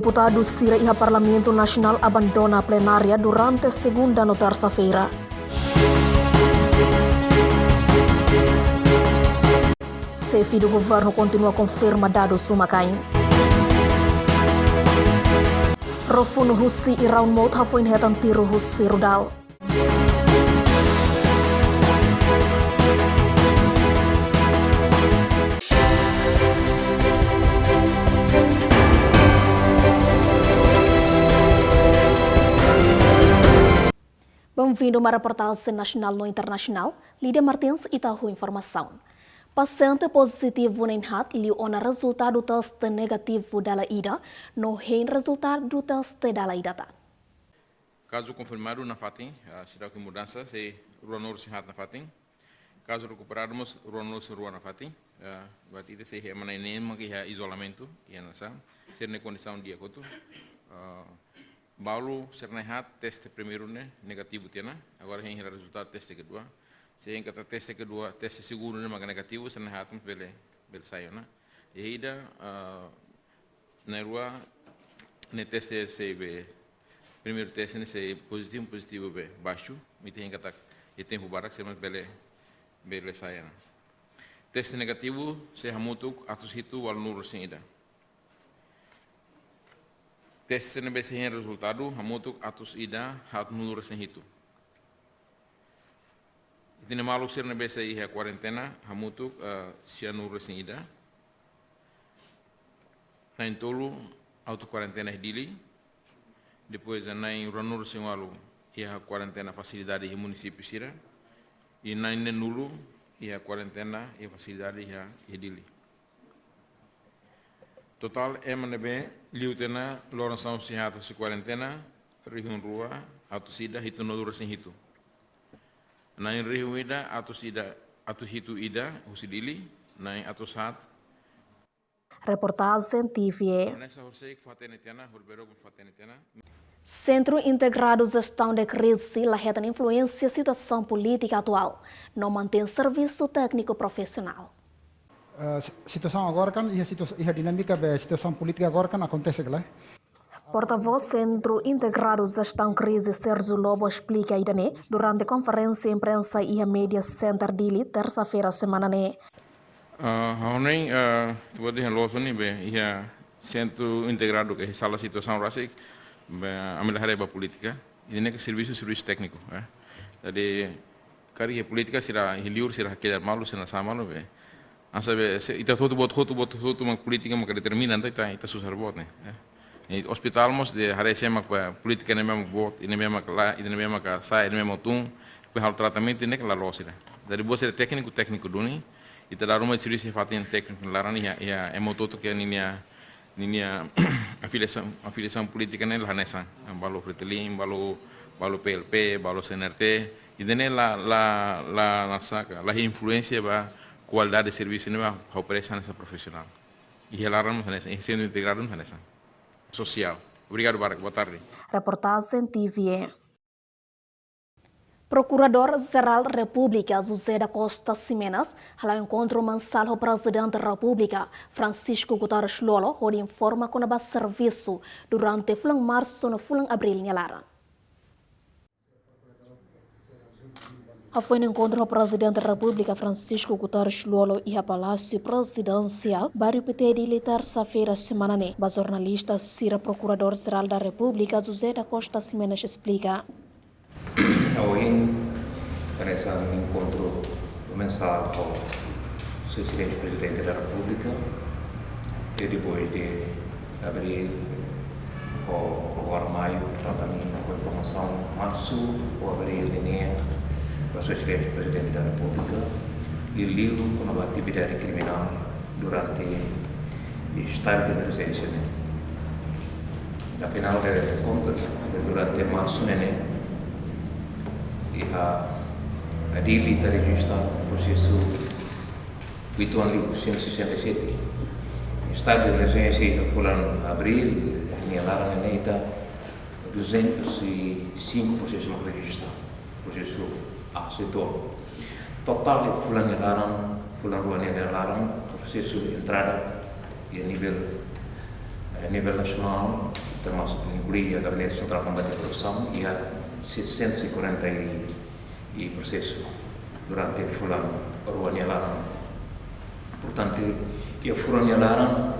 Deputados Sira e Parlamento Nacional abandona a plenária durante a segunda e terça-feira. Chefe do governo continua a confirmar dados Sumacain. Rofuno Hussi e Raun Mout foi inhetan tiro Hussi Rudal. Bem-vindo para a reportagem nacional no internacional. Lídia Martins e Tahu Informação. Paciente positivo nem hat liu ona resultado do teste negativo da ida, no tem resultado do teste da ida. Caso confirmado na FATIM, será que mudança se ruanor se hat na FATIM. Caso recuperarmos ruanor se ruan na FATIM, berarti itu se mana ini mungkin isolamento, ya nasa, serna condição dia kotu. Baru serna hat teste primeiro negativo tiana, agora tem resultado teste kedua. Sehingga kata teste kedua, teste seguro maka negativo, serna hat bele sayona. Yahida na rua ne teste se be primeiro teste ne se positivo be baixo, mite hingga kata e tempo barak se bele sayona. Teste negativo se hamutuk atus itu wal nur singida. Teste ne be se resultado hamutuk atus ida hat nur singitu. Tine malu ser na besa iha quarentena hamutuk cianuro sin ida. Nain tolu auto quarentena dili. Depois nain ranur sin walu iha quarentena facilidade iha município sira. E nain nulu iha quarentena iha facilidade iha dili. Total MNB liutena loração sin hatu si quarentena rihun rua auto sida hitu nodura sin hitu. Nain rihu ida atau hitu ida usidili nain atau saat. Reportagem TVE. Centro Integrado Gestão de Crise laheta influência situação política atual, não mantém serviço técnico profissional. Situação agora kan a dinâmica da situação política agora kan acontece lá. Porta-voz Centro Integrado Gestão Crise Sérgio Lobo explica idane durante conferência imprensa e a Media Center Dili terça-feira semana ne. Hauneng tu dia loso ni be ia Centro Integrado que sala situação rasik be ambil hareba política ini ke serviço técnico, jadi kari política sira hiliur sira kedar malu sina sama lo be. Asa be ita tutu bot mak política mak determina ita susah bot ne. Em hospital mos de harecema com política nem mesmo bot, nem mesmo lá, nem mesmo cá sai, nem mesmo tum, com o tratamento nem que lá losira. Dari você técnico duni, e te dar uma serviço fatin técnico lá rani ya emototo que ninia afiliação política nem lá nessa, balo Fretilin, balo PLP, balo CNRT, e dene la nasaka, la influência ba qualidade de serviço nem ba operar nessa profissional. E lá ramos nessa, sendo integrado nessa. Social. Obrigado, Barak. Boa tarde. Reportagem TVE. Procurador-Geral da República, José da Costa Ximenes, ao encontro mensal do Presidente da República, Francisco Guterres Lolo, onde informa com o serviço durante o março e abril nhalara. Foi no encontro do Presidente da República, Francisco Guterres Lolo, e a Palácio Presidencial, baru PT de terça-feira semana ne. O jornalista Sira Procurador-Geral da República, José da Costa Ximenes, explica. Hoje, nesse encontro mensal com o Presidente da República, e depois de abril, ou agora maio, portanto, também com informação março ou abril, para o Presidente da República, e liu com a atividade criminal durante o estado de emergência. Afinal de contas, durante março, a DILI está registrado o processo 8.167. O estado de emergência foi em abril, está 205 processos registrados. Processo setor total de fulano larang processo de entrada e a nível A nível nacional, termasuk inclui a Gabinete Central de Combate à Corrupção e há 640 e processo durante Fulan Ruanialaran. Portanto, a Fuanialaran,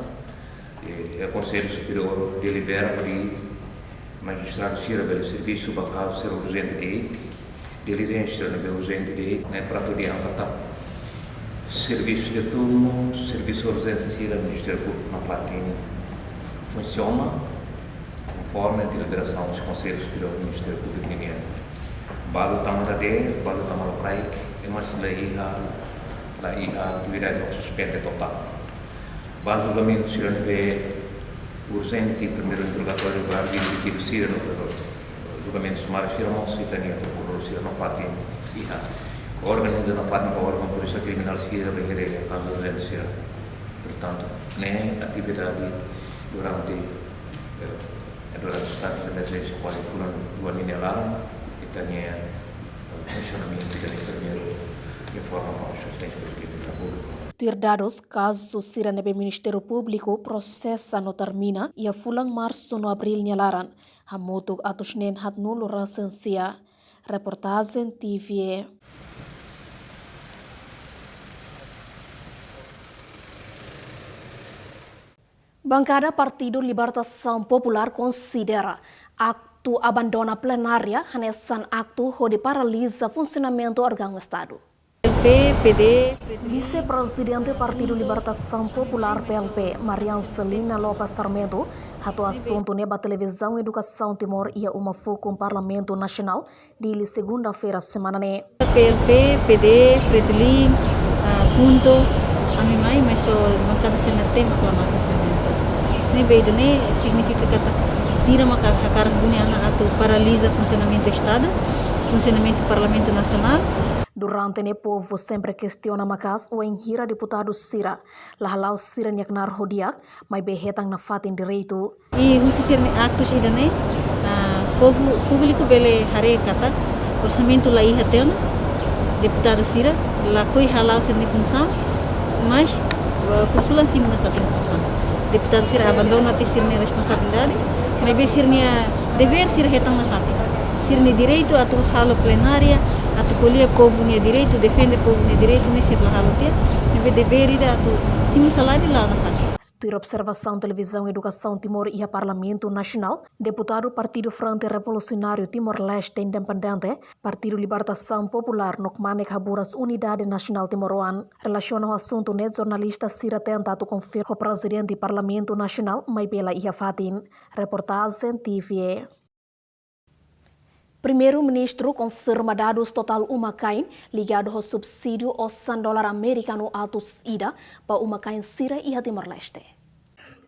o Conselho Superior delibera de magistrado Sira pelo serviço para caso ser urgente de diligência urgente de prato de angkatan serviço de turno, serviço de urgência Sira Ministério Público na Fatim funciona conforme a deliberação do Conselho Superior do Ministério Público Guineano. Balu tamadade, balu tamalokraik, mas lá a atividade suspensa total. Balu julgamento Sira urgente primeiro interrogatório para vir de Sira no julgamento sumário Sira não se tinha procurado Sira não Fatim o órgão da Fatim o órgão polícia criminal Sira requer a caso urgente Sira. Portanto, nem atividade durante o estado de emergência quase foram do Ruanialaran e também funcionamento da primeiro de forma para os assistentes da pública. Dados caso Siranebe Ministério Público processa no termina e a fulang março no abril nyalaran hamutuk atus nen hat nulo rasensia reportagem TVE. Bancada Partido Libertação Popular considera acto abandona plenária hanesan acto onde paralisa funcionamento do órgão Estado. Vice-presidente Partido Libertação Popular PLP, Marian Celina Lopes Sarmento, rato assunto neba televisão Educação Timor ia uma foco com Parlamento Nacional de segunda-feira semana ne. PLP, PD, Fretilin, Punto, a mim mais, mas só bancada senate maclamar a presença. Nem beide nem significa que sira maka hakar dunia atau paralisa funcionamento do Estado, funcionamento do Parlamento Nacional. Durante ne povo sempre questiona makas o enhira deputado Sira, lahalau Sira nyaknar hodiak, mai behetang na fatin direito. E usisir ne actos idane, povo público bele hare kata, orçamento lá iha teona, deputado Sira, lá coi halau sir ne função, mas fulfulan sim na fatin função. Deputado Sira abandona te sir ne responsabilidade, mas be sir ne dever sir hetang na fatin. Sir ne direito atu halo plenária, atu colher povo ne direito, defende povo ne direito, ne sir la halo ter, ne dever ida atu simi salário lá na fatin. Ter observação televisão Educação Timor e a Parlamento Nacional, deputado Partido Frente Revolucionário Timor-Leste Independente, Partido Libertação Popular Nokmanek Haburas Unidade Nacional Timoroan, relaciona o assunto net jornalista Sira tenta to confirmar o presidente do Parlamento Nacional, Maibela Iafatin, reportagem TVE. Primeiro-ministro confirma dados total Umakain ligado ao subsídio ao $100 americano atos ida para Umakain Sira e Timor-Leste.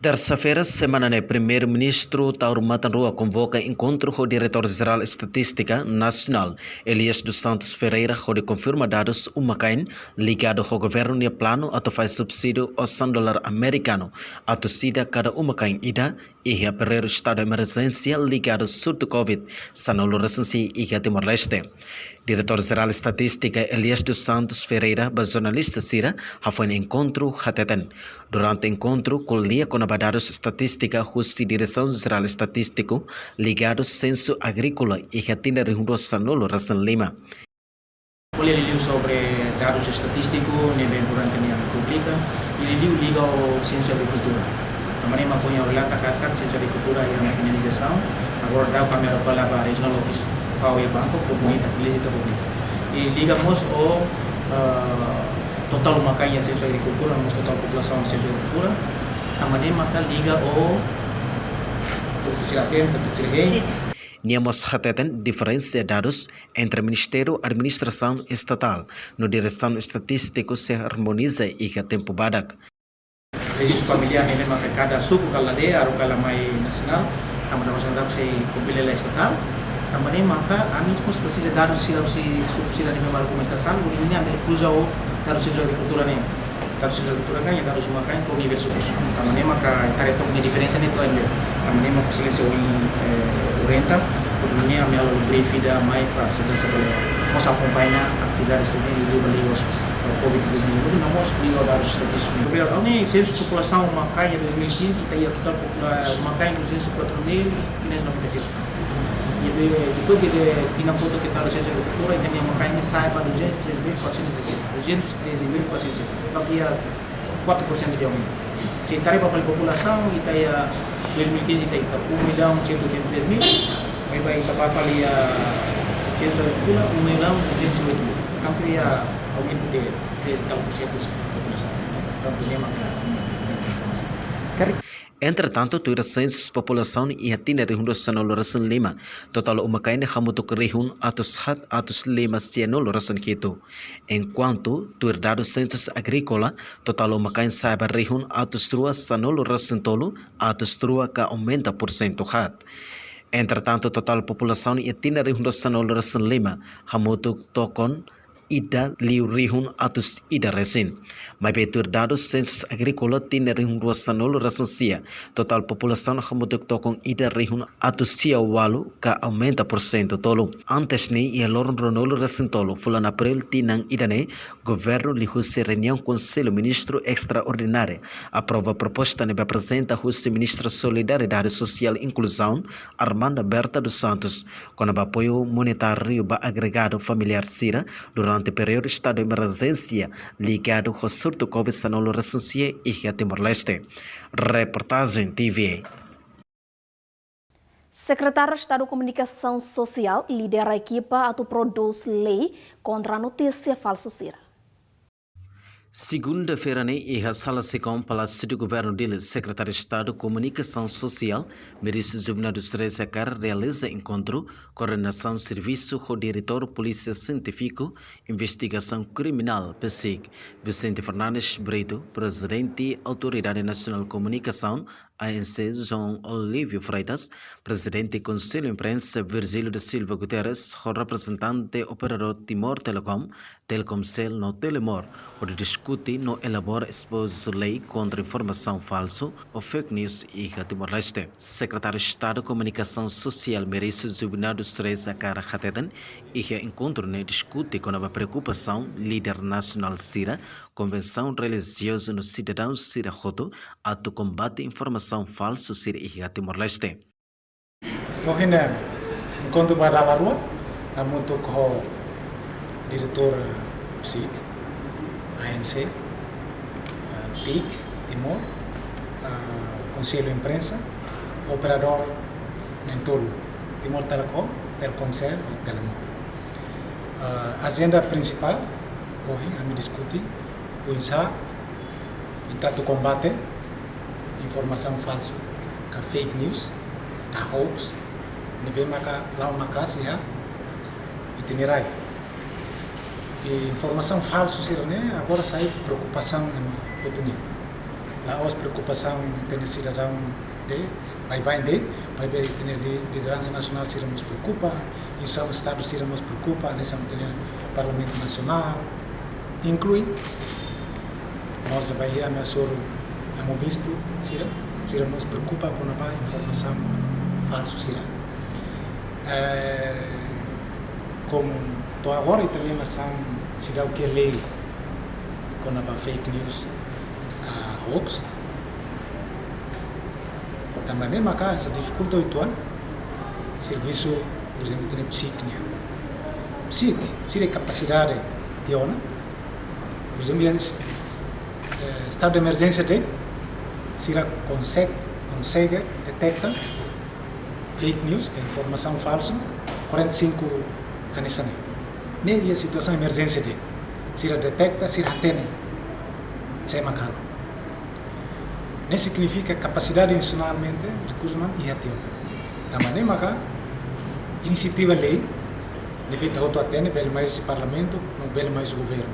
Terça-feira, semana né, primeiro-ministro Tauro Matanrua convoca encontro com o diretor-geral de Estatística Nacional, Elias dos Santos Ferreira, onde confirma dados Umakain ligado ao governo e plano a faz subsídio ao $100 americano, a torcida cada Umakain ida e a perder o estado de emergência ligado ao surto Covid, sanolo recensi e a Timor-Leste. Diretor-geral de Estatística Elias dos Santos Ferreira, jornalista Sira, foi um encontro hateten. Durante o encontro, colia com dados estatística justi Direção-Geral Estatístico ligado ao censo agrícola e retina de sanolo Rasan Lima. Boleh liu sobre dados estatísticos durante a República e liga ao censo agricultura. Kemarin mempunyai relata kata censo agricultura yang finalização. Agora dá kami para a Regional Office FAO e Banco Comunidade Pública. E ligamos o total Umakain yang censo agricultura, mas total população censo agricultura. Kemarin maka liga o Niamos hateten diferença dados entre Ministério e Administração Estatal. No Direção Estatístico se harmoniza e a tempo badak. Registro familiar ini maka cada suku kala de aru kala mai nasional, também nasional se compila estatal. Também maka kami precisa dados si suku sila ni memang hukum estatal, ini ambil usa o dados censo agricultura ni. Dados censo agricultura kan yang dados Umakain por nível suku. Também maka taretok ni diferença ni to ambil. Também maka fasilitasi renta, porque a minha brief da mais para se pensa para nós acompanhar atividades de livros Covid-19, nós liga dados estatísticos. A União Censo de População Macai em 2015 e a total população Macai em 204.597. E depois que tinha conta que está a licença de agricultura, então a Macai sai para 213.460. Então tinha 4% de aumento. Se tarefa para a população, e está 2015 está 1.183.000, aí vai para a ciência de agricultura 1.208.000. Então teria aumento de 13% da população. Então problema para a informação. Entretanto, tuira census população e atina rihun sanol rasan lima. Total umakain hamutuk rihun atus lima cianol rasan kitu. Enquanto tuir dados census agrícola, total umakain saiba rihun atus trua sanol rasan tolo atus trua ka aumenta porcento hat. Entretanto, total população e atina rihun sanol rasan lima hamutuk tokon ida liu rihun atus ida resin. Mai betur dados census agrícola tina rihun 2 rasensia. Total população hamutuk tokong ida rihun atus sia walu ka aumenta porcento tolo. Antes ni ia lorun ronolo resen tolo. Fulan April tinang idane governo li husi reunião conselho ministro extraordinário. Aprova proposta ne apresenta husi ministro solidariedade social e inclusão Armanda Berta dos Santos com apoio monetário ba agregado familiar Sira durante o período de estado de emergência ligado ao surto Covid-19 recente e Timor-Leste. Reportagem TVA. Secretário de Estado de Comunicação Social lidera a equipa a produz lei contra a notícia falsa. Segunda-feira, a sala secom Palácio do Governo dele, Secretário de Estado de Comunicação Social, Maurício Juvenal dos Reis Acar, realiza encontro, coordenação de serviço com o diretor Polícia Científico, Investigação Criminal, PSIC, Vicente Fernandes Brito, Presidente Autoridade Nacional de Comunicação, ANC, João Olívio Freitas, Presidente do Conselho de Imprensa, Virgílio da Silva Guterres, o representante operador Timor Telecom, Telcomcel no Telemor, onde discute no elabora exposição de lei contra informação falsa ou fake news e Timor-Leste. Secretário de Estado de Comunicação Social, Maurício Juvenal dos Reis Acar Hatetan, e encontro ne discute com a preocupação líder nacional Sira, Convenção Religiosa no Cidadão Sira Roto, ato combate informação falsa Sira e Timor-Leste. Hoje, enquanto vai lá na rua, eu muito com o diretor PSIC, ANC, TIC, Timor, Conselho de Imprensa, operador em todo, Timor Telecom, Telcomcel e Telemor. A agenda principal, hoje, a me discutir, o INSA, e trato combate informação falsa, a fake news, a hoax, nível lá uma casa já, itinerário. E informação falsa, agora sai preocupação no futuro. Lá as preocupação tem cidadão de vai liderança nacional se nos preocupa, e o Estado se nos preocupa, nessa matéria Parlamento Nacional, inclui nós vai ir a Mesoro, a Bispo, se nos preocupa com a informação falsa. Como estou agora italiana se dá o que é lei com a fake news, a hoax. Também maka essa dificuldade atual serviço, por exemplo, tem psique se capacidade de ona, por exemplo, estado de emergência de se consegue detectar fake news, que é informação falsa, 45 anos. Nem a situação de emergência de se detecta, se tem, se é macana. Não significa capacidade institucionalmente, recursos humanos e ativa. Da maneira maka iniciativa lei, deve ter outro atende, bem mais parlamento, bem mais governo.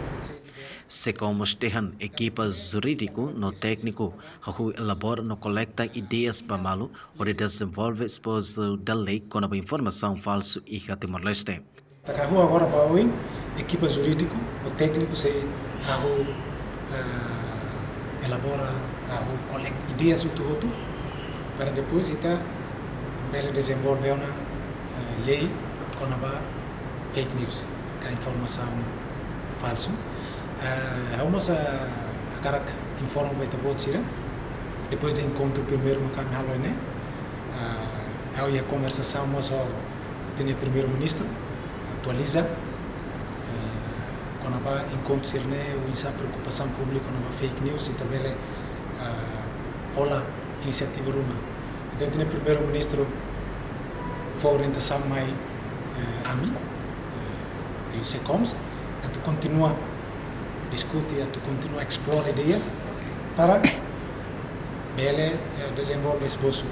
Se como estehan equipa jurídico no técnico, que elabora no coleta ideias para malo, onde desenvolve exposição da lei com a informação falsa e Timor-Leste. Tacahu agora para hoje, equipa jurídico, o técnico se elabora, coleta ideias outro para depois então ele desenvolver uma lei com a fake news, que é informação falsa. Vamos a cara informa vai ter bot sira. Depois do encontro primeiro makan halo ini, eu ia conversação mas tinha primeiro-ministro atualiza quando apa encontro sirne o insa preocupação pública quando apa fake news e também ola inisiativa rumah. Então tinha primeiro-ministro foi orientação mai ami e SECOMS atau continua discutir atau continua explore ideias para bele desenvolver esboço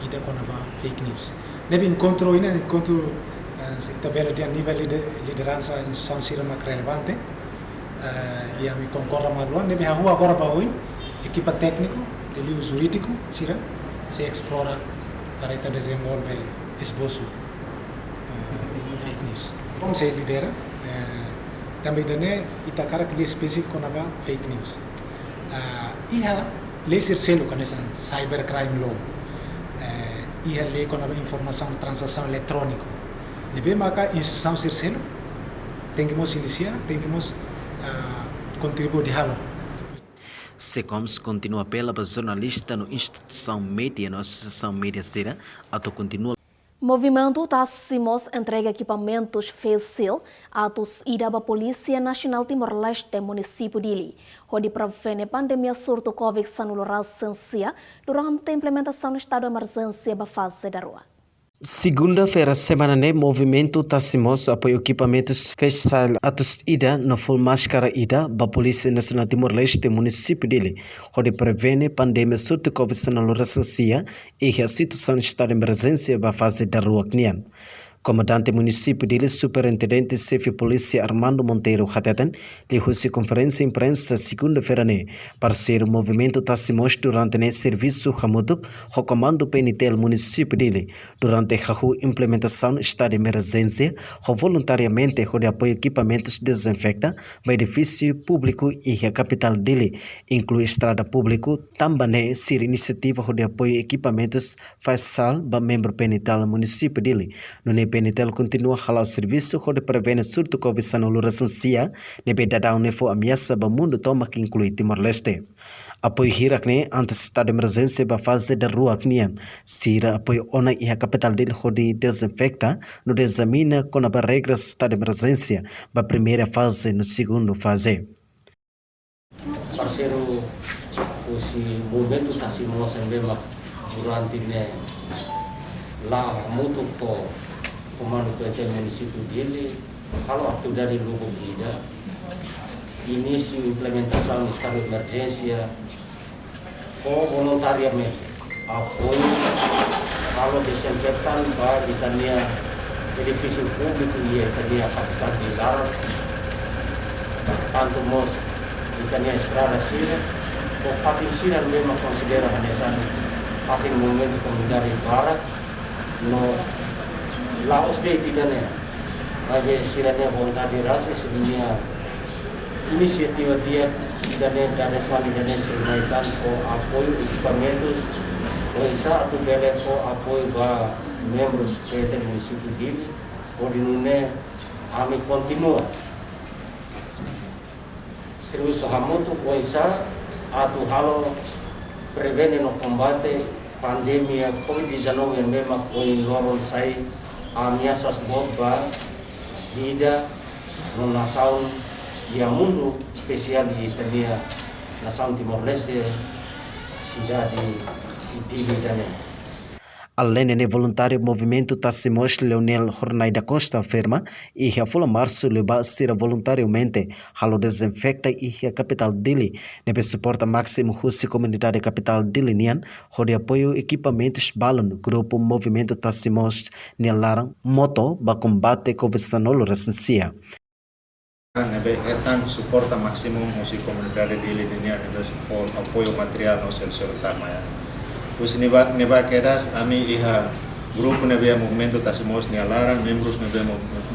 ida com a fake news. Nebe encontro se tabela de nível liderança em São Sira mais relevante e a me concorda maluan. Nebe a rua agora para hoje equipa técnico, o jurídico Sira se explora para ita desenvolver esboço fake news. Como se lidera também dane ita cara que específico na fake news. Iha lei selo com essa cybercrime law. Iha lei com a informação transação eletrônica. Nebe maka instituição selo temos iniciar, temos contribuir de halo. SECOMS continua apela para jornalista no instituição média, na associação média Sira, ato continua. Movimento Tassimos entrega equipamentos fácil à ida da Polícia Nacional Timor-Leste, município de Ili, onde prevene pandemia surto Covid-19 durante a implementação do estado de emergência da fase da rua. Segunda-feira, semana né, movimento Tassimos apoia equipamentos fechal atos ida no full máscara ida da Polícia Nacional Timor-Leste, município dele, onde prevene pandemia surto Covid-19 e a situação de estado de emergência da fase da rua Knian. Comandante município dele, superintendente chefe polícia Armando Monteiro Hateten, lhe conferência imprensa segunda-feira né, parceiro movimento Tassimos durante o serviço Hamutuk, o comando PNTL município dele, durante a implementação do estado de emergência, o voluntariamente o de apoio equipamentos desinfecta, no edifício público e a capital dele, inclui estrada público, também ser iniciativa de apoio equipamentos faisal para membro PNTL município dele, no PNTL continua a halar o serviço onde prevene surto Covid-19 nebe dadão nefo ameaça para o mundo toma que inclui Timor-Leste. Apoio hirakne antes estado de emergência para fase da rua Knian. Sira apoio ona e a capital dele onde desinfecta no examina com as regras estado de emergência para a primeira fase no segundo fase. Parceiro, o movimento está se mostrando durante lá muito com comando PNTL município dele, kalau waktu dari Lugo Gida, início implementação do estado de emergência, com voluntariamente apoio, kalau desinfektan para Itania edifício público e Itania capital de Lara, tanto mos Itania estrada sini, o patin sini memang considera necessário patin momento comunidade Barat, no Laos de tidak nih, aja siranya volunteer rasa sebenarnya inisiativa dia tidak nih dari sana dari semaikan ko apoio equipamentos, bisa atau beli ko apoio ba membros PNTL município dele, ordinune kami continua serviço Hamutuk bisa atau halo prevene no combate pandemia Covid-19 yang memang oleh normal saya ameaças bomba vida no nação e mundo especial di Itania nação Timor-Leste cidade de Itania. Além do voluntário movimento Tassimos, Leonel Hornay da Costa afirma e a fula março leva a ser voluntariamente halo desinfecta e a capital dele nebe suporta máximo a comunidade capital dele nian onde apoio equipamentos balon grupo movimento Tassimos nilaram moto ba combate Covid-19 recensia. Nebe etan suporta máximo a comunidade dele nian apoio material no seu tamaya. Pues neba quedas a mí hija grupo nebe movimento Tassimos nialaran membros nebe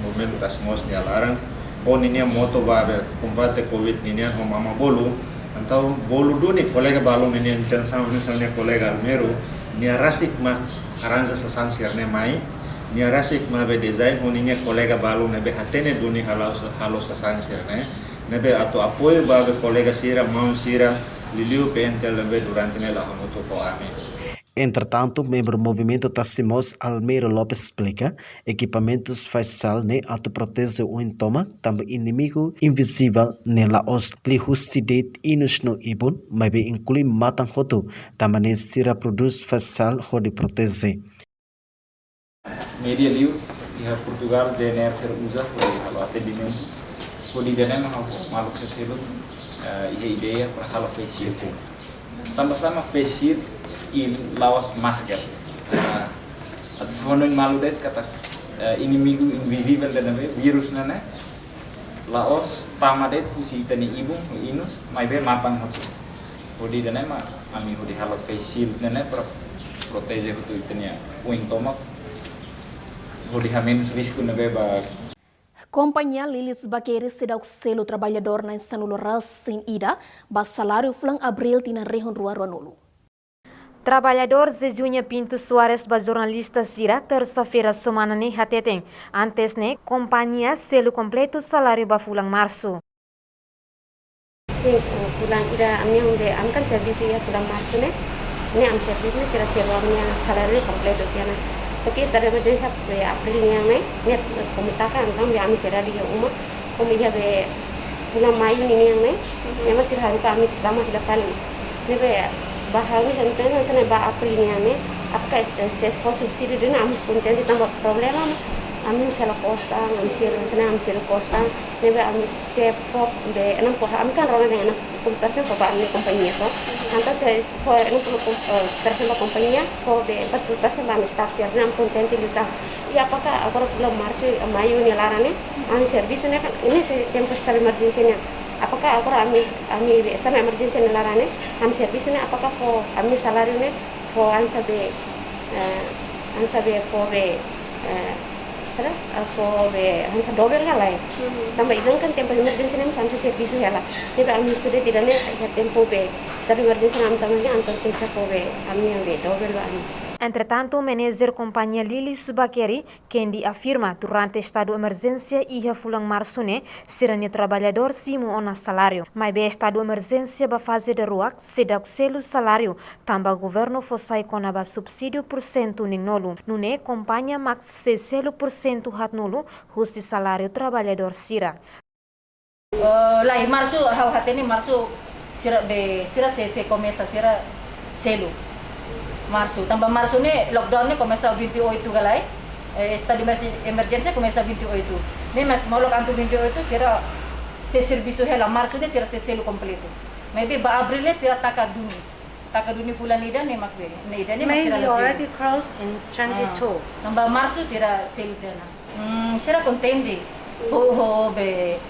movimento Tassimos nialaran o ninia moto babe combate covid ninia o mama bolu antau bolu do ni colega balon ninia intenção misalnya colega Almero nia rasik ma aranja sasan sirne mai nia rasik ma be design o ninia colega balon nebe hatene do ni halo sasan sirne nebe atau apoio babe colega sira mau sira liliu pentel lebe durante nela hamutu ko ame. Entretanto, membro do movimento Tassimos Almeiro Lopes explica: equipamentos facial ne auto protege o entoma, também inimigo invisível nela os lihusidet inus no ibun, mas bem inclui matan hotu, também sira produz facial hode protege. Media liu di Portugal DNR ser usa kalau atendimento hode DNR malu sesilu ideia para hal face shield. Sama-sama face shield in lawas masker. At fono malu det kata inimigo invisível da virus nana. Laos tamadet husi tani ibung inus mai be mapan hotu. Hodi dana ma ami hodi halo face shield nana para protege hotu itania uing tomak. Hodi hamen risco nabe ba. Companhia Lilis Baqueri sedang selo trabalhador na Instanulo Racing Ida, bas salário flang abril tina rehon rua nulu. Trabalhador Zejunha Pinto Soares, jornalista Sira, terça-feira semana ni hateten. Antes ne, companhia selo completo salário bafulang março. Sim, pulang ida amnya unde amkan servis ya pulang março ne. Ne am servis ne sira selo amnya salário completo tiana. Sekian dari emergency de abril yang ne komitakan am ya ami kira di uma komija be pulang Mayu ni yang ne. Memang sira haru kami pertama dilakukan. Ne be bahawi henteu sana ba aprinya ne apakah sespo subsidi dina amis konten ditambah problema amis sela costa amis costa nebe amis sepo de enam poha am kan rona dengan 40% ko ba ni kompanya to anta se ko 60% la kompanya ko de 40% amis staff sir enam konten dilita ya apakah agora belum marsi Mayu ni larane amis service ne kan ini tempo stable emergency ne apakah aku ami sama emergency nelarane am service ne apakah ko ami salario ne ko ansabe ko be sara ko be ansa double halai tambah idang kan tempo emergency ne sampai service hala jadi ami sudah tidak ne tempo be stable emergency am tamanya antar pesa ko be ami be double ami. Entretanto, o manager companhia Lilis Baqueri, quem afirma durante estado de emergência ia fulang marsune, serane trabalhador simu ona salário. Mas bem estado de emergência ba fase de ruak, sedak selo salário, tamba governo fossai konaba subsídio por cento ning nolu. Nune companhia max 60% hat nolu, husti salário trabalhador sira. Lai março, hau hatene março sira be sira se começa sira selo. Março, tambah março ne lockdown ne começa 28 galai, estado de emergência começa 28. Ne molok antu 28 será se serviço hela março ne será se selo completo. Maybe ba abril ne será takaduni bulan ida ne makbe. Ne ida ne makira la already crossed in 22. Tambah março será selo dana. Será contente. Ho be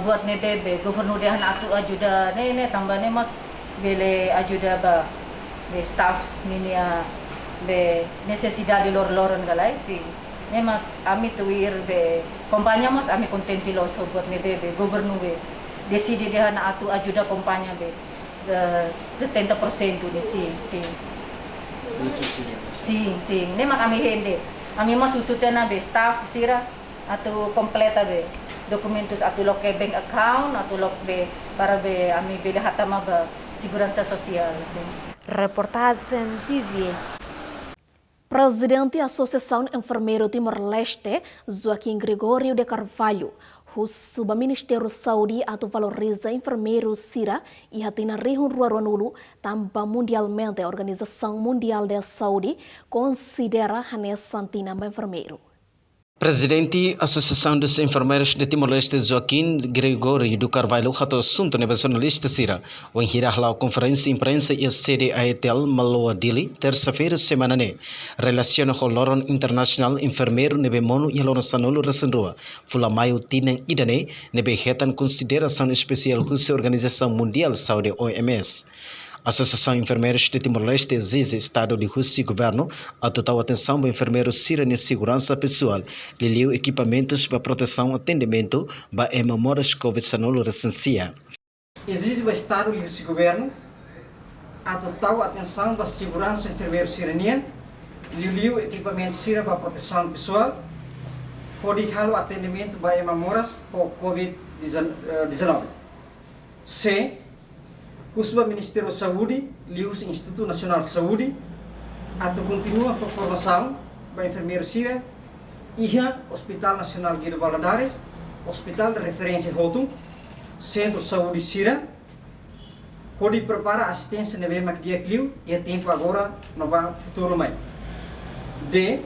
buat ne be gubernur dia atu ajuda ne tambah ne mas bele ajuda ba be staff ninia be necesidade lor-loron galai si nema ami tuir be kompanya mas ami contenti lo so buat ne be governu be decide dia na atu ajuda kompanya be 70% ni si nema kami hende ami mas susutena be staff sira atu kompleta be dokumentus atu loke bank account atu lok be para be ami be hatama ba segurança social si. Reportagem TV. Presidente da Associação Enfermeiro Timor-Leste, Joaquim Gregório de Carvalho, o Subministério Saúde atu valoriza enfermeiros Sira e hatina rihun ruarunulu tanpa mundialmente a Organização Mundial da Saúde considera Hannes Santina enfermeiro. Presidente da Associação dos Enfermeiros de Timor-Leste, Joaquim Gregório do Carvalho, rato assunto na jornalista Sira, o enhirahla conferência imprensa e a sede AETEL Maloa Dili, terça-feira semana ne, relaciona com o Loron Internacional Enfermeiro nebe mono e Loron Sanolo Resendua, fula maio tinang idane, nebe hetan consideração especial com a Organização Mundial Saúde OMS. A Associação Enfermeiros de Timor-Leste exige Estado de Rússia e Governo a total atenção para enfermeiros Sira na segurança pessoal, lhe equipamentos para proteção e atendimento para memórias Covid-19 recensia. Exige o Estado de Rússia e Governo a total atenção para a segurança enfermeiros siranian, lhe equipamentos Sira para proteção pessoal, pode halo atendimento para memórias Covid-19. 19. C. Khususnya Ministério da Saúde, lius Instituto Nacional de Saúde, atau continua a formação para enfermeiros SIRA, IHA, Hospital Nacional Guido Valadares, Hospital de Referência Rotum, Centro de Saúde SIRA, onde prepara assistência neve dia clio e a tempo agora no futuro mais. D.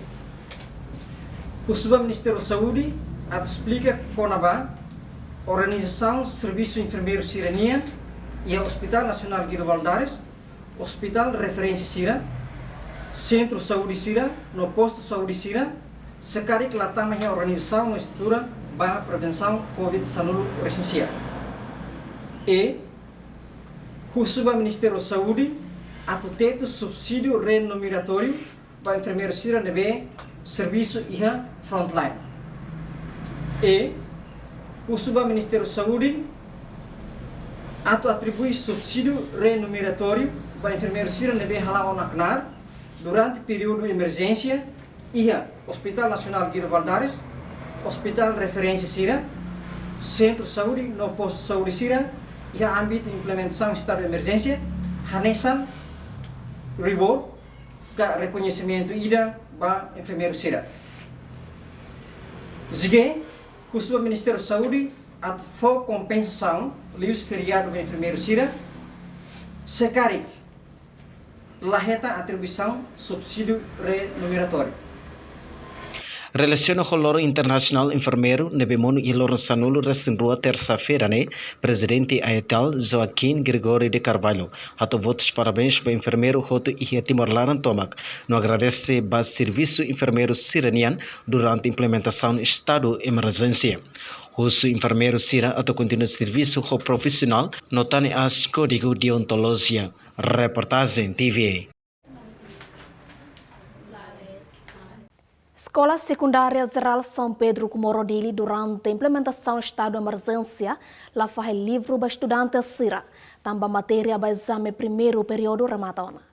Khususnya Ministério da Saúde, atau explica como a organização Serviço Enfermeiro Sirania e o Hospital Nacional Guido Valadares, Hospital de Referência SIRA, Centro de Saúde SIRA, no Posto de Saúde SIRA, sekarang latama a organização na estrutura para prevenção Covid-19 residencial. E, khususnya Ministério da Saúde, atau teto subsídio remuneratório para enfermeiros SIRA nebe serviço IHA frontline. E, khususnya Ministério da Saúde, atau atribui subsídio remuneratório para enfermeiros SIRA nebe halal onaknar durante período de emergência IHA Hospital Nacional Guido Valadares, Hospital de Referência SIRA, Centro de Saúde no Posto de Saúde SIRA, IHA âmbito de implementação estado de emergência, hanesan reward ke reconhecimento IDA para enfermeiro SIRA. Zige, khususnya Ministério da Saúde, atau compensação lius feriado para enfermeiro SIRA, sekarang laheta atribuição subsídio remuneratório. Relaciona com o Loro Internacional Enfermeiro, Nebemono e Loro Sanulo Rua terça-feira, né? Presidente Aetal Joaquim Gregório de Carvalho. Hato votos parabéns para o enfermeiro Roto e Timor Laran Tomac. No agradece para o serviço enfermeiro siranian durante a implementação do estado de emergência. Os enfermeiros Sira ato continua serviço profissional, notando as código de ontologia. Reportagem TVA. Escola Secundária Geral São Pedro Comorodili, durante a implementação do estado de emergência, lá faz livro para estudantes Sira. Também matéria para exame primeiro período rematona.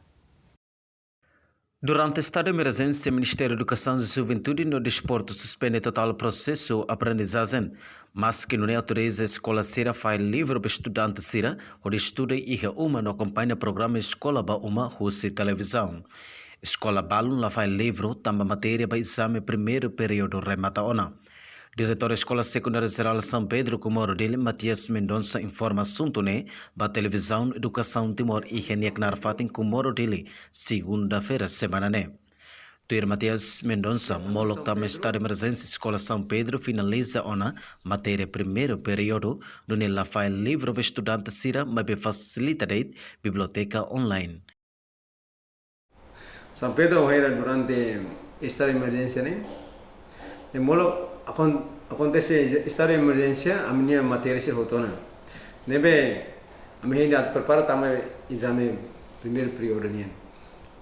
Durante o estado de emergência, o Ministério da Educação e Juventude e no Desporto suspende total processo de aprendizagem, mas que não autoriza a escola Sira faz livro para estudantes Sira, onde estuda e uma não acompanha o programa Escola ba uma Rússia Televisão. Escola Balun lá faz livro, também matéria para exame primeiro período remataona. Diretor da Escola Secundária Geral São Pedro Comorodili, Matias Mendonça, informa assunto né, para televisão Educação Timor e Reniak Narfatin Comorodili, segunda-feira, semana né. Tuir Matias Mendonça, molok também estado de emergência Escola São Pedro, finaliza ona matéria primeiro período, onde lá faz livro para estudante Sira, mas facilita biblioteca online. São Pedro era durante estado de emergência, né? E molok acontece estado de emergência, a minha matéria se rotona. Nebe a minha ainda prepara também exame primeiro período né.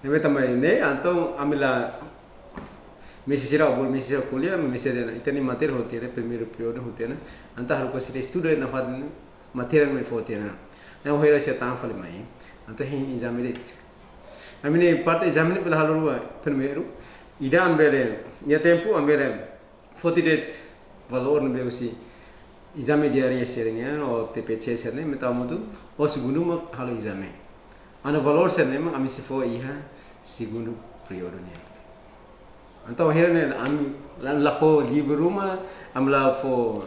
Nebe também né, então a minha mesira kuliah, mesira itani matéria hotel primeiro período hotel. Antah harus kita estuda na fad matéria me fotel. Não era se tão fale mai. Antah hin exame det. A minha parte exame pela halua primeiro. Ida ambele, ia tempo ambele fotidet valor no meu si exame diário serenya ou TPC serenya metamudu ou segundo ma halo exame ana valor serenya ma ami se foi iha segundo período né então here ami lá fo livro ruma am lá fo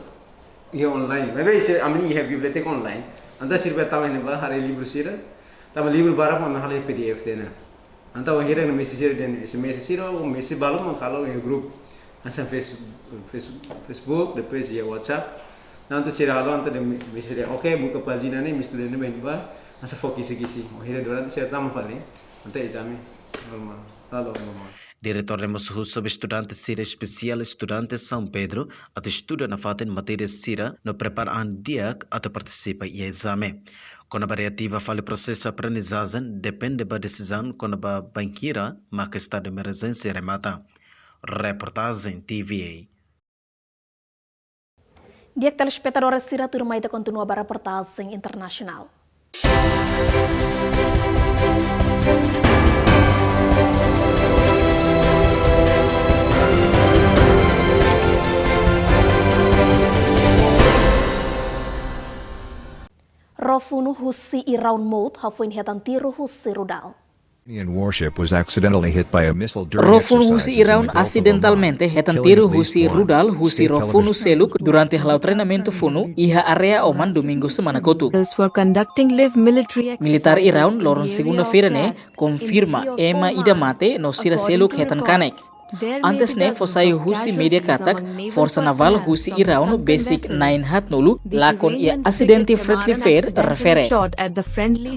ia online mas se ami iha biblioteca online anda sirve também ne ba hare livro sira também livro bara ma hale PDF dena então here ne messenger den SMS sira ou message balu ma kalau e grupo asa Facebook, depois ia WhatsApp. Nanti sira halo anta de misere, okay, buka pagina ni misture ne ba, asa fokus kisi. Ohira durante sira tama fale, anta exame normal. Halo normal. Diretor de Mosul sobre estudantes Sira especial estudantes São Pedro, até estuda na faten matéria Sira, no prepara dia até participa e exame. Quando a variativa fala processo de aprendizagem, depende da decisão quando a banqueira marca estado de emergência remata. Reportagem TVA. Dia telespectadores Sira turma ita continua para reportagem internacional. Rofunu husi iraun maut hafuin hetan tiru husi rudal. Warship was accidentally hit by a missile during Rofunu exercises husi in the iraun Gulf of acidentalmente Oman, hetan killing tiru at least husi one. rudal husi State Rofunu television seluk durante halau treinamento funu iha area Oman domingo semana kotu. Militar Iraun loron segunda-feira ne confirma ema ida mate no sira seluk hetan kanek. Antes ne fosai husi media katak Força Naval husi Iraun basic 9 hat nulu lakon ia acidente friendly fair refere.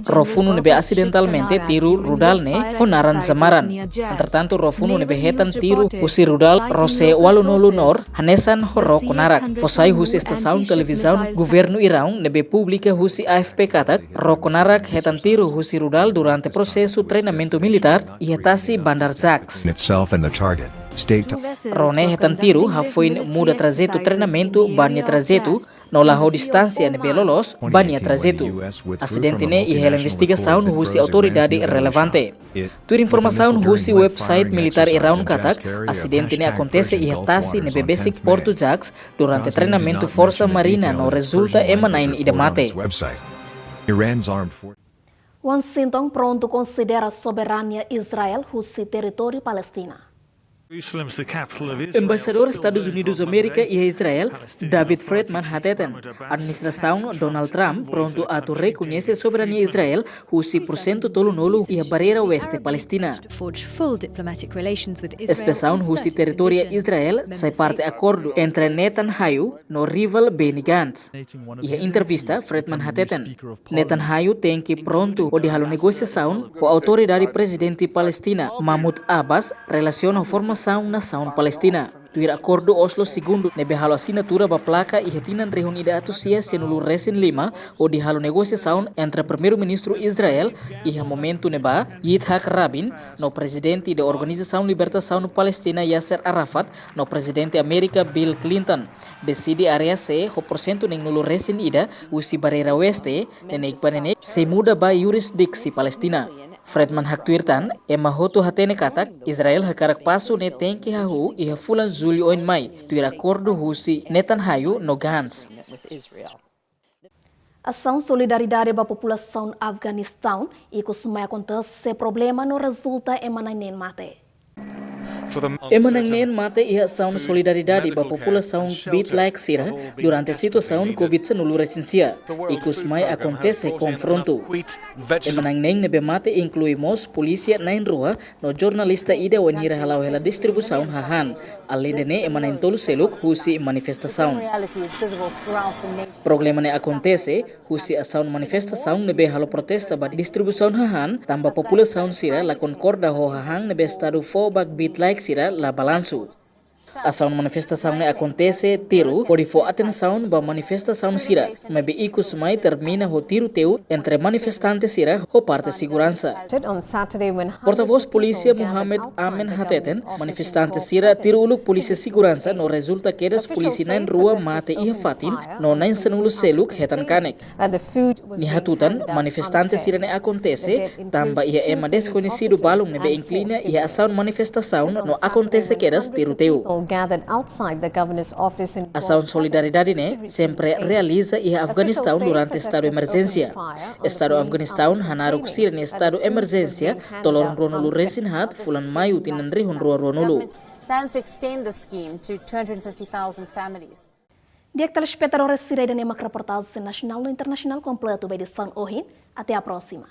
Rofunu nebe accidentalmente tiru rudal ne honaran Samaran. Entretanto Rofunu nebe hetan tiru husi rudal Rose Walunolu Nor hanesan horo konarak. Fosai husi estação televisão governo Iraun nebe publica husi AFP katak rokonarak hetan tiru husi rudal durante processo treinamento militar e hetasi Bandar Zax. Itself and the target. Rone hetan tiru hafuin muda trajeto treinamento banha trajeto no laho distância nebe lolos banha trajeto. Acidente ne e hela investigação husi autoridade relevante. Tur informação husi website militar Iraun katak acidente ne acontece e hetasi nebe basic Porto Jax durante treinamento Força Marina no resulta emanain ida mate. Washington pronto considera soberania Israel husi território Palestina. Embaixador Estados Unidos América e Israel, David Friedman hateten, administração Donald Trump pronto a reconhecer soberania Israel, husi % tolo nolo e a barreira oeste Palestina. Expressão husi território Israel sai parte acordo entre Netanyahu no rival Benny Gantz. E a entrevista Friedman hateten, Netanyahu tem que pronto o de halo negociação com a autoridade presidente Palestina Mahmoud Abbas relaciona a formação nação Palestina. Tuir acordo Oslo II nebe halo assinatura ba placa e retinan reunida atusia senulu recen lima o de halo negociação entre primeiro-ministro Israel e a momento neba Yitzhak Rabin no presidente da Organização Libertação Palestina Yasser Arafat no presidente América Bill Clinton. Decide area se ho porcento ning nulu recen ida usi barreira oeste nenek banenek se muda ba jurisdiksi Palestina. Friedman haktuirtan ema hotu hatene katak Israel hakarak pasu ne tenki hahu iha fulan Julio oin mai tuir acordo husi Netanyahu no Gantz. Ação solidariedade para a população Afeganistão e que sumai acontece problema no resulta emanainen mate. Emanangnen mate ia ação solidariedade para a população Bit-like Sira durante a situação Covid-19 recensia e que sumai acontece confronto. Emanangnen nebe mate incluímos polícia na rua no jornalista ida wanira halau hela distribuição hahan além de ne emanain tolu seluk husi manifestação. Problema ne acontece husi ação manifestação nebe halo protesta ba distribuição hahan tamba população Sira la concorda ho hahan nebe estado fobak Bit-like Sira la balanço. Ação manifestação ne acontece tiro pode for atenção ba manifestação Sira, mas be ikus mai termina ho tiro teu entre manifestantes Sira ho parte segurança. Porta-voz polícia Mohamed Amen hateten manifestantes Sira tiro uluk polícia segurança no resulta que das polícia na rua mate ia fatin no nain senulu seluk hetan kanek. Ni hatutan manifestantes Sira ne acontece tamba ia ema desconhecido balung ne be inclina ia ação manifestação no acontece que das tiro teu. Ação solidariedade ne sempre realiza e Afeganistão durante estado de emergência. Estado de Afeganistão hanaruk sira ne estado de emergência tolong ronulu resin hat fulan mayu tinan rihun rua ronulu. Dia telespectadores Sira dan emak reportase nasional dan internasional completo by edição Ohin. Até a próxima.